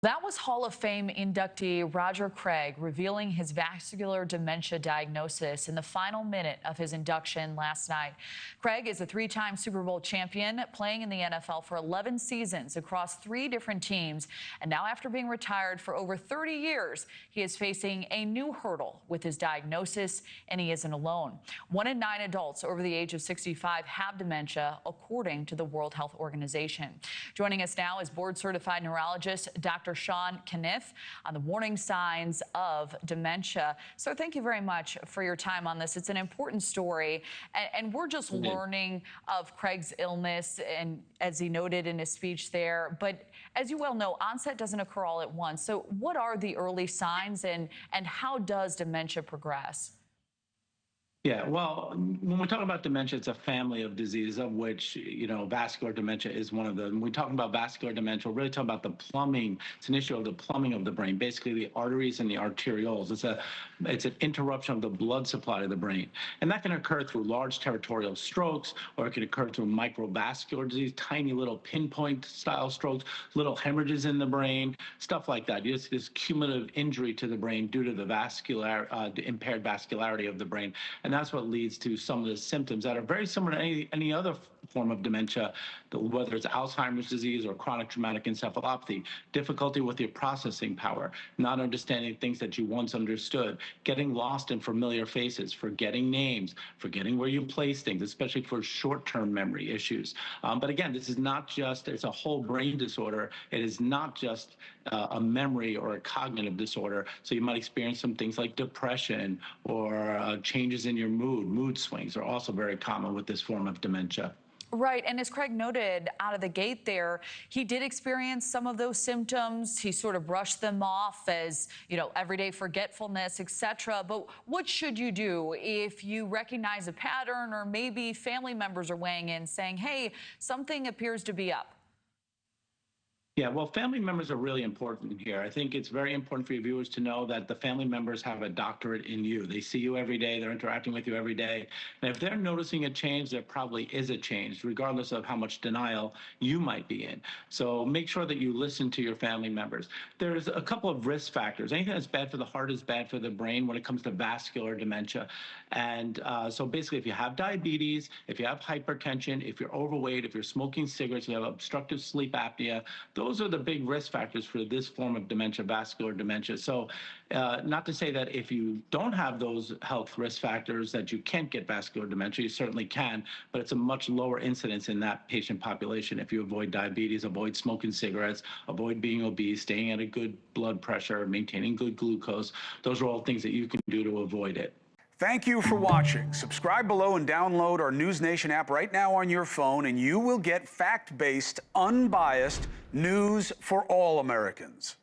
That was Hall of Fame inductee Roger Craig revealing his vascular dementia diagnosis in the final minute of his induction last night. Craig is a three-time Super Bowl champion, playing in the NFL for 11 seasons across 3 different teams. And now, after being retired for over 30 years, he is facing a new hurdle with his diagnosis, and he isn't alone. 1 in 9 adults over the age of 65 have dementia, according to the World Health Organization. Joining us now is board-certified neurologist Dr. Kenniff on the warning signs of dementia. So thank you very much for your time on this. It's an important story, and we're just learning of Craig's illness, and as he noted in his speech there. But as you well know, onset doesn't occur all at once. So what are the early signs, and how does dementia progress? Yeah, well, when we talk about dementia, it's a family of diseases, of which, vascular dementia is one of them. When we talk about vascular dementia, we're really talking about the plumbing. It's an issue of the plumbing of the brain, basically the arteries and the arterioles. It's an interruption of the blood supply to the brain. And that can occur through large territorial strokes, or it can occur through microvascular disease, tiny little pinpoint style strokes, little hemorrhages in the brain, stuff like that. You just this cumulative injury to the brain due to the the impaired vascularity of the brain. And that's what leads to some of the symptoms that are very similar to any other form of dementia, whether it's Alzheimer's disease or chronic traumatic encephalopathy, difficulty with your processing power, not understanding things that you once understood, getting lost in familiar faces, forgetting names, forgetting where you place things, especially for short-term memory issues. But again, this is not just, it's a whole brain disorder. It is not just a memory or a cognitive disorder. So you might experience some things like depression or changes in your mood swings are also very common with this form of dementia. Right. And as Craig noted out of the gate there, he did experience some of those symptoms. He sort of brushed them off as, everyday forgetfulness, etc. But what should you do if you recognize a pattern, or maybe family members are weighing in saying, hey, something appears to be up? Yeah, well, family members are really important here. I think it's very important for your viewers to know that the family members have a doctorate in you. They see you every day. They're interacting with you every day. And if they're noticing a change, there probably is a change, regardless of how much denial you might be in. So make sure that you listen to your family members. There's a couple of risk factors. Anything that's bad for the heart is bad for the brain when it comes to vascular dementia. And so basically, if you have diabetes, if you have hypertension, if you're overweight, if you're smoking cigarettes, you have obstructive sleep apnea, those are the big risk factors for this form of dementia, vascular dementia. So not to say that if you don't have those health risk factors that you can't get vascular dementia, you certainly can, but it's a much lower incidence in that patient population if you avoid diabetes, avoid smoking cigarettes, avoid being obese, staying at a good blood pressure, maintaining good glucose. Those are all things that you can do to avoid it. Thank you for watching. Subscribe below and download our NewsNation app right now on your phone, and you will get fact-based, unbiased news for all Americans.